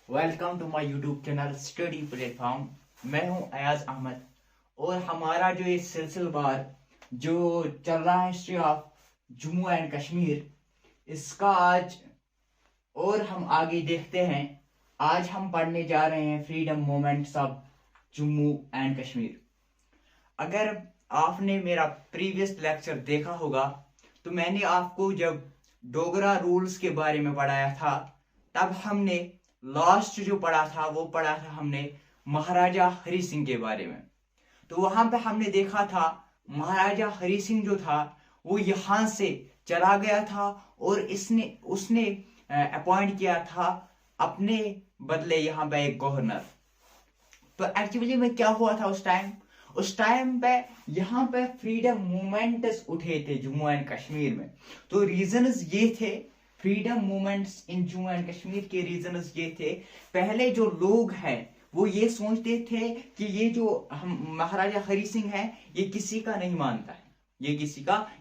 Welcome to my YouTube channel study platform. मैं हूं अयाज अहमद और हमारा जो ये सिलसिलेवार जो चल रहा है history of Jammu and Kashmir, इसका आज और हम आगे देखते हैं। आज हम पढ़ने जा रहे हैं freedom moments of Jammu and Kashmir. अगर आपने मेरा प्रीवियस लेक्चर देखा होगा तो मैंने आपको जब डोगरा रूल्स के बारे में पढ़ाया था, तब हमने लास्ट जो पढ़ा था वो पढ़ा था हमने महाराजा हरि सिंह के बारे में। तो वहां पे हमने देखा था महाराजा हरि सिंह जो था वो यहां से चला गया था और उसने अपॉइंट किया था अपने बदले यहाँ पे एक गवर्नर। तो एक्चुअली में क्या हुआ था उस टाइम पे यहाँ पे फ्रीडम मूवमेंट्स उठे थे जम्मू एंड कश्मीर में। तो रीजंस ये थे, freedom movements in Jammu and Kashmir के रीजंस ये थे। पहले जो लोग हैं वो ये सोचते थे कि ये जो हम महाराजा हरि सिंह है ये किसी का नहीं मानता है,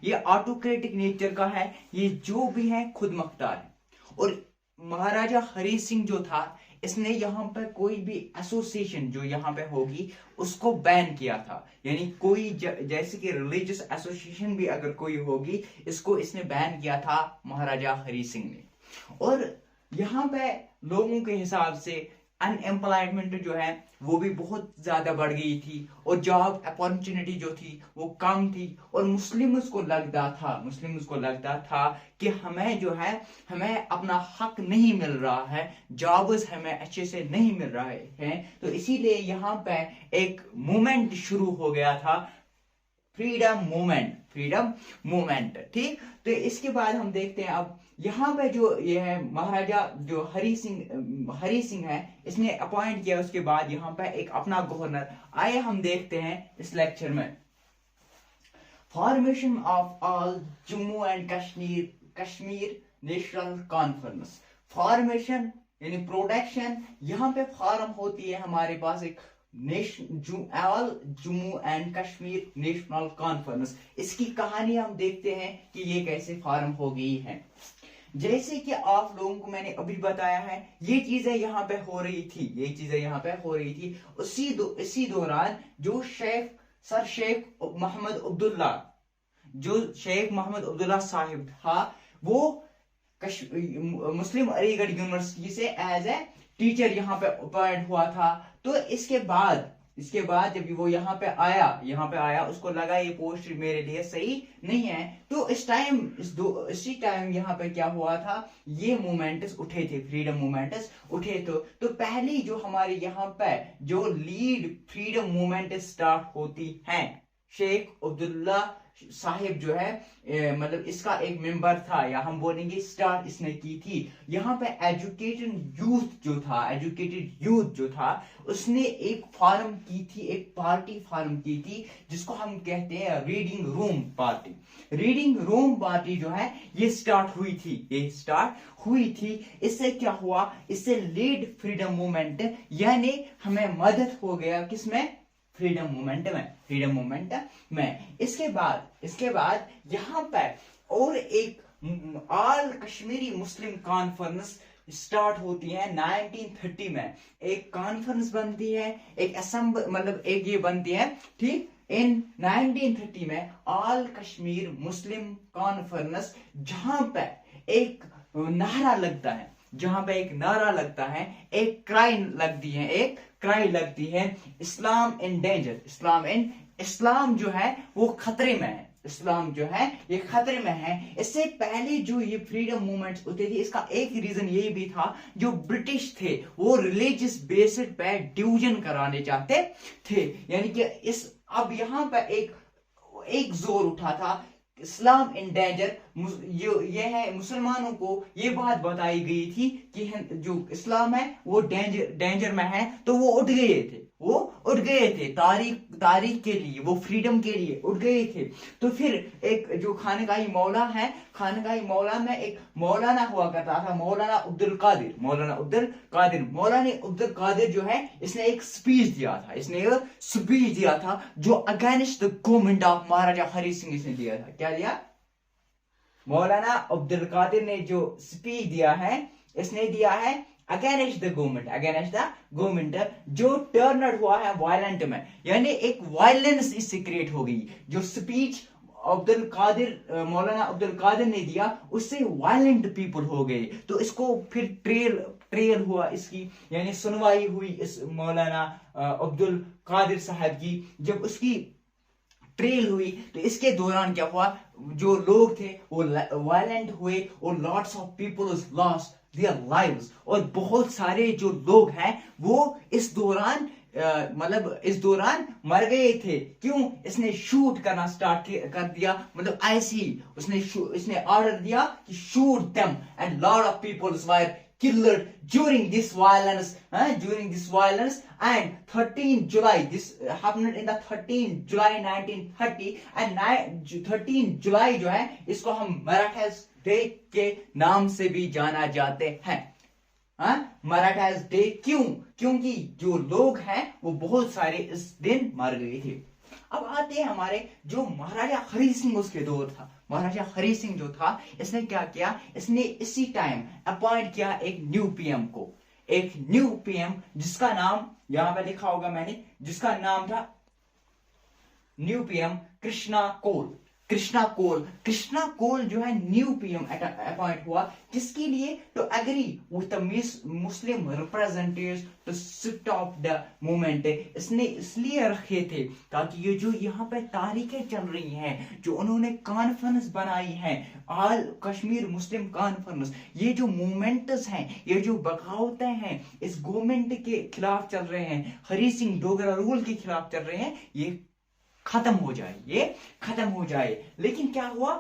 ये ऑटोक्रेटिक नेचर का है, ये जो भी है खुद मुख्तार है। और महाराजा हरि सिंह जो था इसने यहाँ पर कोई भी एसोसिएशन जो यहाँ पे होगी उसको बैन किया था। यानी कोई जैसे कि रिलीजियस एसोसिएशन भी अगर कोई होगी इसको इसने बैन किया था महाराजा हरि सिंह ने। और यहाँ पे लोगों के हिसाब से अनएम्प्लॉयमेंट जो है वो भी बहुत ज्यादा बढ़ गई थी और जॉब अपॉर्चुनिटी जो थी वो कम थी। और मुस्लिम्स को लगता था कि हमें अपना हक नहीं मिल रहा है, जॉब्स हमें अच्छे से नहीं मिल रहे हैं। तो इसीलिए यहाँ पे एक मूवमेंट शुरू हो गया था, फ्रीडम मूवमेंट। ठीक, तो इसके बाद हम देखते हैं अब यहाँ पे जो ये है महाराजा जो हरि सिंह है इसने अपॉइंट किया। उसके बाद यहाँ पे एक अपना गवर्नर आए। हम देखते हैं इस लेक्चर में formation of all Jammu and Kashmir national conference. Formation यानी प्रोडक्शन, यहाँ पे फॉर्म होती है हमारे पास एक all Jammu and Kashmir national conference. इसकी कहानी हम देखते हैं कि ये कैसे फॉर्म हो गई है। जैसे कि आप लोगों को मैंने अभी बताया है ये चीजें यहाँ पे हो रही थी। इसी दौरान जो शेख मोहम्मद अब्दुल्ला साहिब था वो मुस्लिम अलीगढ़ यूनिवर्सिटी से एज ए टीचर यहाँ पे अपॉइंट हुआ था। तो इसके बाद जब वो यहाँ पे आया उसको लगा ये पोस्ट मेरे लिए सही नहीं है। तो इसी टाइम यहाँ पे क्या हुआ था, ये मूवमेंट्स उठे थे, फ्रीडम मूवमेंट्स उठे। तो पहली जो हमारे यहाँ पे जो लीड फ्रीडम मूवमेंट स्टार्ट होती है, शेख अब्दुल्ला साहिब जो है मतलब इसका एक मेंबर था, या हम बोलेंगे स्टार्ट इसने की थी। यहाँ पे एजुकेटेड यूथ जो था उसने एक पार्टी फॉर्म की थी जिसको हम कहते हैं रीडिंग रूम पार्टी जो है ये स्टार्ट हुई थी। इससे क्या हुआ, इससे लीड फ्रीडम मूवमेंट यानी हमें मदद हो गया किसमें, फ्रीडम मूवमेंट में। इसके बाद यहाँ पर और एक ऑल कश्मीरी मुस्लिम कॉन्फ्रेंस स्टार्ट होती है 1930 में। एक कॉन्फ्रेंस बनती है, एक ये बनती है। ठीक, इन 1930 में ऑल कश्मीर मुस्लिम कॉन्फ्रेंस, जहां पे एक नारा लगता है, एक क्राई लगती है, इस्लाम इन डेंजर, इस्लाम जो है वो खतरे में है, इससे पहले जो ये फ्रीडम मूवमेंट्स होते थे इसका एक रीजन ये भी था, जो ब्रिटिश थे वो रिलीजियस बेसिस पे डिवीजन कराने चाहते थे। यानी कि अब यहाँ पे एक जोर उठा था, इस्लाम इन डेंजर। ये है मुसलमानों को ये बात बताई गई थी कि जो इस्लाम है वो डेंजर में है। तो वो उठ गए थे तारीख के लिए, वो फ्रीडम के लिए उठ गए थे। तो फिर एक जो खानकाही मौला में एक मौलाना हुआ करता था, मौलाना अब्दुल कादिर जो है इसने एक स्पीच दिया था जो अगेंस्ट द गवर्नमेंट ऑफ महाराजा हरि सिंह इसने दिया था। क्या दिया? मौलाना अब्दुल कादिर ने जो स्पीच दिया है इसने दिया है अगेंस्ट द गवर्नमेंट जो टर्न हुआ है वायलेंट में, यानी एक वायलेंस इससे क्रिएट हो गई। जो स्पीच मौलाना अब्दुल कादिर ने दिया उससे वायलेंट पीपल हो गए, तो इसको फिर ट्रेल हुआ इसकी, यानी सुनवाई हुई इस मौलाना अब्दुल कादिर साहब की। जब उसकी ट्रेल हुई तो इसके दौरान क्या हुआ, जो लोग थे वो वायलेंट हुए और lots of people lost their lives, और बहुत सारे जो लोग हैं वो इस दौरान इस दौरान मर गए थे। क्यों? इसने शूट करना स्टार्ट कर दिया, मतलब ऐसी इसने ऑर्डर दिया कि shoot them, and lot of peoples were killed during this violence, and 13 July, this happened in the 13 July 1930, and 13 July जो है इसको हम मराठास डे के नाम से भी जाना जाते हैं। मराठास डे क्यों? क्योंकि जो लोग हैं वो बहुत सारे इस दिन मर गए थे। अब आते हैं हमारे जो महाराजा हरि सिंह, उसके दौर था। महाराजा हरि सिंह जो था इसने क्या किया, इसने इसी टाइम अपॉइंट किया एक न्यू पीएम, जिसका नाम यहां पर लिखा होगा मैंने, जिसका नाम था न्यू पीएम कृष्णा कोल जो है न्यू पीएम अपॉइंट हुआ। किसके लिए? To agree with the Muslim representatives to stop the movement. इसने इसलिए रखे थे ताकि ये जो यहाँ पे तारीखें चल रही हैं, जो उन्होंने कॉन्फ्रेंस बनाई है, ऑल कश्मीर मुस्लिम कॉन्फ्रेंस, ये जो मूवमेंट्स हैं, ये जो बगावतें हैं इस गवर्नमेंट के खिलाफ चल रहे हैं, हरि सिंह डोगरा रूल के खिलाफ चल रहे हैं, ये खत्म हो जाए। लेकिन क्या हुआ,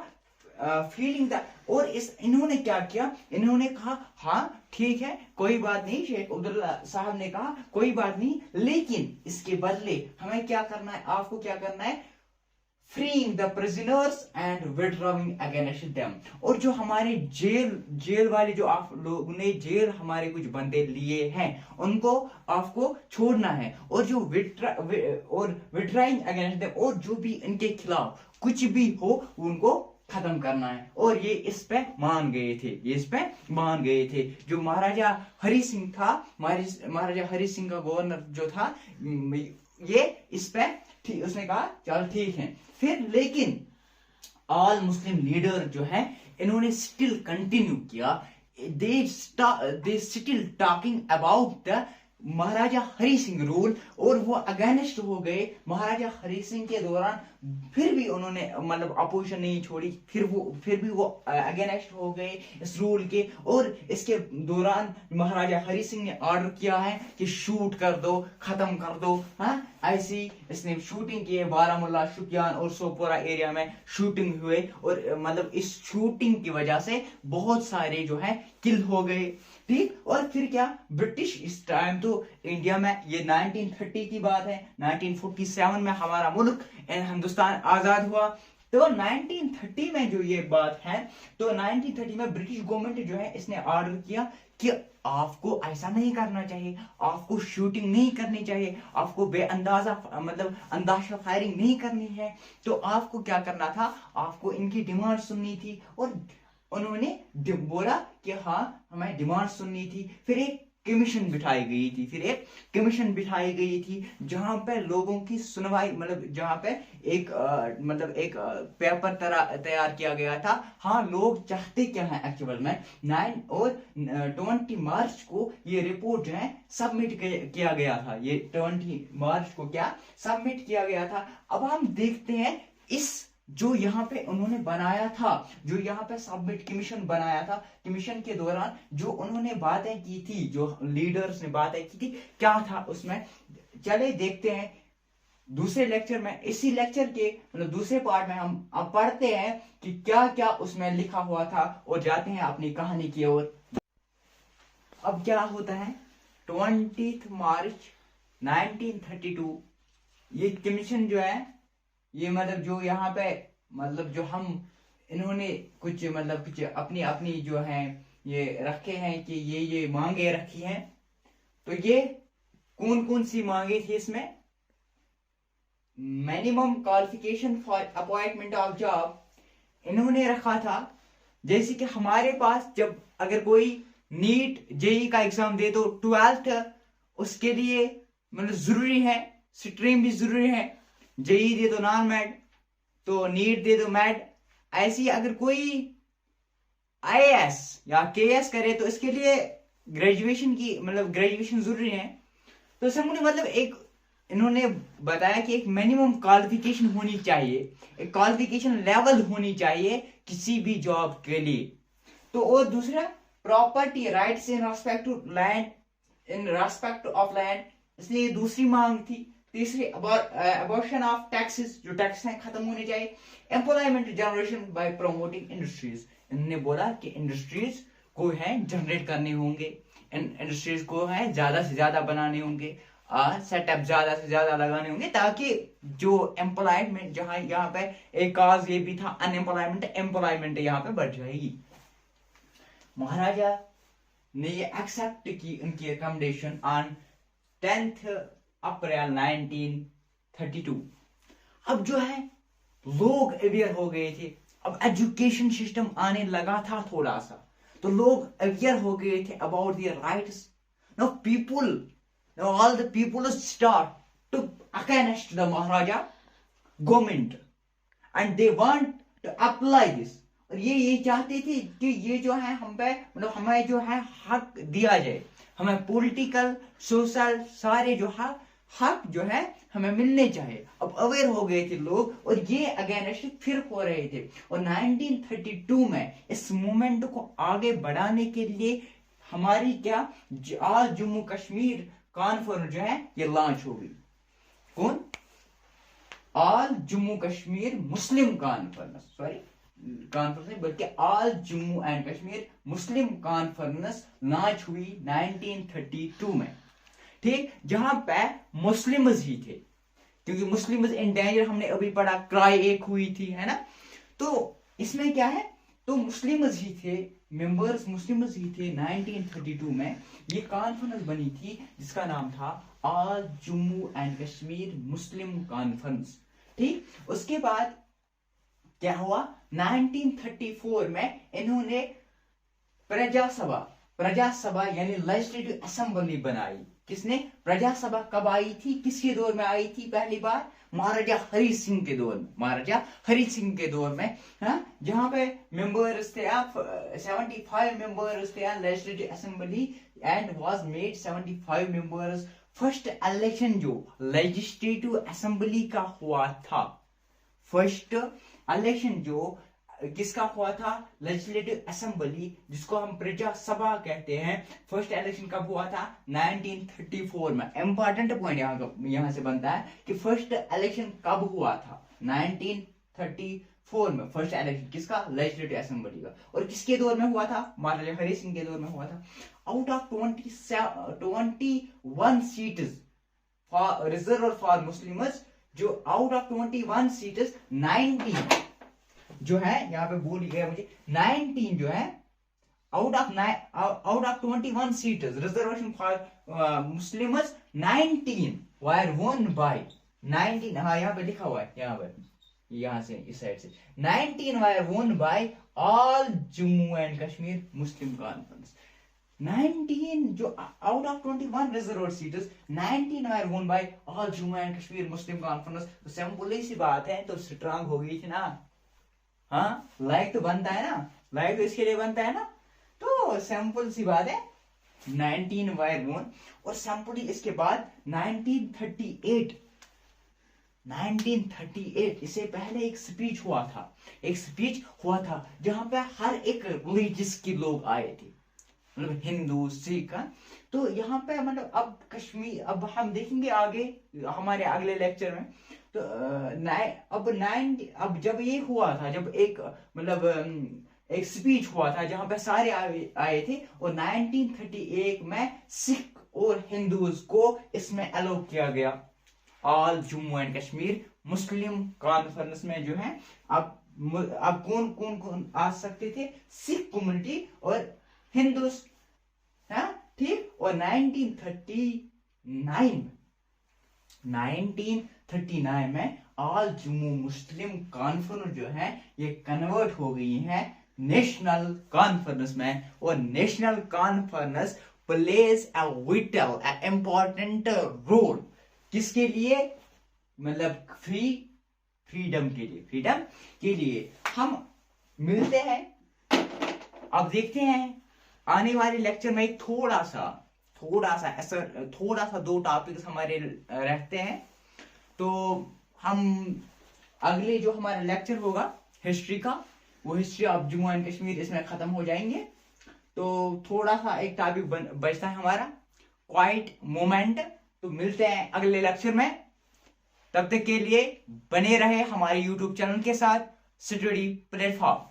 फीलिंग द, और इन्होंने क्या किया, इन्होंने कहा हाँ ठीक है कोई बात नहीं, शेख अब्दुल्ला साहब ने कहा कोई बात नहीं, लेकिन इसके बदले हमें क्या करना है, आपको क्या करना है, freeing the prisoners and withdrawing against them। और जो हमारे जेल वाले जो आप लोगों ने जेल हमारे कुछ बंदे लिए हैं उनको आपको छोड़ना है, और जो withdrawing against them, और जो भी इनके खिलाफ कुछ भी हो उनको खत्म करना है। और ये इस पे मान गए थे। जो महाराजा हरि सिंह था, महाराजा हरि सिंह का गवर्नर जो था, ये इस पे उसने कहा चल ठीक है। फिर लेकिन ऑल मुस्लिम लीडर जो है इन्होंने स्टिल कंटिन्यू किया, they still talking about the Maharaja Hari Singh rule, और वो अगेंस्ट हो गए महाराजा हरि सिंह के दौरान। फिर भी उन्होंने मतलब अपोजिशन नहीं छोड़ी, फिर भी वो अगेंस्ट हो गए इस रूल के। और इसके दौरान महाराजा हरि सिंह ने ऑर्डर किया है कि शूट कर दो, खत्म कर दो। ऐसी इसने शूटिंग की है, बारामूला, शुपियान और सोपोरा एरिया में शूटिंग हुए, और मतलब इस शूटिंग की वजह से बहुत सारे जो है किल हो गए, ठीक। और फिर क्या, ब्रिटिश इस टाइम तो इंडिया में, ये 1930 की बात है, 1947 में हमारा मुल्क हिंदुस्तान आजाद हुआ। तो 1930 में जो ये बात है, तो 1930 में ब्रिटिश गवर्नमेंट जो है इसने ऑर्डर किया कि आपको ऐसा नहीं करना चाहिए, आपको शूटिंग नहीं करनी चाहिए, आपको बेअंदाजा मतलब अंदाजा फायरिंग नहीं करनी है। तो आपको क्या करना था, आपको इनकी डिमांड सुननी थी, और उन्होंने बोला कि हाँ हमें डिमांड सुननी थी। फिर एक कमीशन बिठाई गई थी जहां पे लोगों की सुनवाई, मतलब जहां पे एक पेपर तैयार किया गया था। हाँ, लोग चाहते क्या है एक्चुअल में। 20 मार्च को ये रिपोर्ट जो है सबमिट किया गया था, ये 20 मार्च को क्या सबमिट किया गया था। अब हम देखते हैं इस जो यहाँ पे उन्होंने बनाया था, जो यहाँ पे सबमिट कमीशन बनाया था, कमीशन के दौरान जो उन्होंने बातें की थी, जो लीडर्स ने बातें की थी, क्या था उसमें, चले देखते हैं दूसरे लेक्चर में। इसी लेक्चर के मतलब दूसरे पार्ट में हम अब पढ़ते हैं कि क्या क्या उसमें लिखा हुआ था, और जाते हैं अपनी कहानी की ओर। अब क्या होता है, 20 मार्च 1932 ये कमीशन जो है, ये मतलब जो यहाँ पे मतलब जो हम इन्होंने कुछ अपनी जो है ये रखे हैं कि ये मांगे रखी हैं। तो ये कौन कौन सी मांगे थी इसमें, minimum qualification for appointment of job इन्होंने रखा था। जैसे कि हमारे पास जब अगर कोई नीट जेई का एग्जाम दे दो, 12th उसके लिए मतलब जरूरी है, स्ट्रीम भी जरूरी है, जेई दे दो नॉन मैड, तो नीट दे दो मैड। ऐसी अगर कोई आईएएस या केएस करे तो इसके लिए ग्रेजुएशन की मतलब ग्रेजुएशन जरूरी है। तो सर मुझे मतलब एक इन्होंने बताया कि एक मिनिमम क्वालिफिकेशन होनी चाहिए, एक क्वालिफिकेशन लेवल होनी चाहिए किसी भी जॉब के लिए। तो और दूसरा property rights in respect to land, in respect of land, इसलिए दूसरी मांग थी। तीसरी अबॉर्शन ऑफ टैक्सेस, जो टैक्स हैं खत्म होने चाहिए। Employment generation by promoting industries, इन्होंने बोला कि इंडस्ट्रीज को है जनरेट करने होंगे, इंडस्ट्रीज को है ज्यादा से ज्यादा बनाने होंगे, सेटअप ज्यादा से ज्यादा लगाने होंगे, ताकि जो एम्प्लॉयमेंट, जहां यहाँ पे एक काज ये भी था अनएम्प्लॉयमेंट, एम्प्लॉयमेंट यहाँ पे बढ़ जाएगी। महाराजा ने ये एक्सेप्ट की उनकी रिकमेंडेशन ऑन 10 अप्रैल 1932। अब जो है लोग अवेयर हो गए थे, अब एजुकेशन सिस्टम आने लगा था थोड़ा सा, तो लोग अवेयर हो गए थे about their rights. Now people, now all the people start to against the Maharaja government and they want to apply this. और ये चाहते थे कि ये जो है हम पे मतलब हमें जो है हक दिया जाए, हमें पॉलिटिकल सोशल सारे जो है हक जो है हमें मिलने चाहिए। अब अवेयर हो गए थे लोग और ये अगेंस्ट फिर हो रहे थे। और 1932 में इस मूवमेंट को आगे बढ़ाने के लिए हमारी क्या आज जम्मू कश्मीर कॉन्फ्रेंस जो है ये लॉन्च हो गई। कौन? All Jammu Kashmir Muslim conference, sorry conference नहीं बल्कि all Jammu and Kashmir Muslim conference launch हुई 1932 में। ठीक, जहां पे मुस्लिम्स ही थे, क्योंकि मुस्लिम्स इन डेंजर हमने अभी पढ़ा, क्राई एक हुई थी, है ना। तो इसमें क्या है, तो मुस्लिम्स ही थे, मेंबर्स मुस्लिम्स ही थे। 1932 में ये कॉन्फ्रेंस बनी थी जिसका नाम था all Jammu and Kashmir Muslim conference. ठीक, उसके बाद क्या हुआ, 1934 में इन्होंने प्रजासभा यानी लेजिस्लेटिव असेंबली बनाई। किसने? प्रजासभा कब आई थी, किसके दौर में आई थी? पहली बार महाराजा हरि सिंह के दौर में, महाराजा हरि सिंह के दौर में। जहां पे मेंबर्स थे 75 मेंबर्स थे legislative assembly and was made 75 members. First election जो लेजिस्लेटिव असेंबली का हुआ था, फर्स्ट इलेक्शन जो किसका हुआ था? लेजिस्लेटिव असेंबली, जिसको हम प्रजा सभा कहते हैं। फर्स्ट इलेक्शन कब हुआ था? 1934 में। इंपॉर्टेंट पॉइंट यहां से बनता है कि फर्स्ट इलेक्शन कब हुआ था? 1934 में फर्स्ट इलेक्शन किसका? लेजिस्लेटिव असेंबली का। और किसके दौर में हुआ था? महाराजा हरि सिंह के दौर में हुआ था। Out of 21 seats for reserve for Muslims, जो आउट ऑफ 21 सीट्स 19 जो है यहाँ पे भूल गया मुझे, 19 जो है out of 21 seats reservation for Muslims, 19 were won bye 19, हाँ यहाँ पे लिखा हुआ है, यहाँ से इस साइड से 19 were won by All Jammu and Kashmir Muslim Conference. 19 जो out of 21 reserve seats 19 were won by All Jammu and Kashmir Muslim Conference. तो सिंपल सी बात है, तो स्ट्रांग हो गई थी ना। हाँ, लाइक तो बनता है ना, लाइक तो इसके लिए बनता है ना। तो सिंपल सी बात है, 19 बाय 1। और सिंपली इसके बाद 1938 इससे पहले एक स्पीच हुआ था, जहां पे हर एक रिलीजियस के लोग आए थे, मतलब हिंदू सिख। तो यहाँ पे मतलब अब कश्मीर, अब हम देखेंगे आगे हमारे अगले लेक्चर में। तो अब जब ये हुआ था, जब एक मतलब एक स्पीच हुआ था जहां पे सारे आए थे, और 1938 में सिख और हिंदूज को इसमें अलाउ किया गया all Jammu and Kashmir Muslim conference में। जो है अब कौन कौन आ सकते थे? सिख कम्युनिटी और हिंदूज, ठीक। और 1939 में ऑल जम्मू मुस्लिम कॉन्फ्रेंस जो है ये कन्वर्ट हो गई है नेशनल कॉन्फ्रेंस में, और national conference plays a vital a important role किसके लिए, मतलब फ्रीडम के लिए हम मिलते हैं। अब देखते हैं आने वाले लेक्चर में थोड़ा सा दो टॉपिक्स हमारे रहते हैं। तो हम अगले जो हमारा लेक्चर होगा हिस्ट्री का, वो history of Jammu and Kashmir इसमें खत्म हो जाएंगे। तो थोड़ा सा एक टॉपिक बचता है हमारा, क्वाइट मोमेंट। तो मिलते हैं अगले लेक्चर में, तब तक के लिए बने रहे हमारे YouTube चैनल के साथ, स्टडी प्लेटफॉर्म।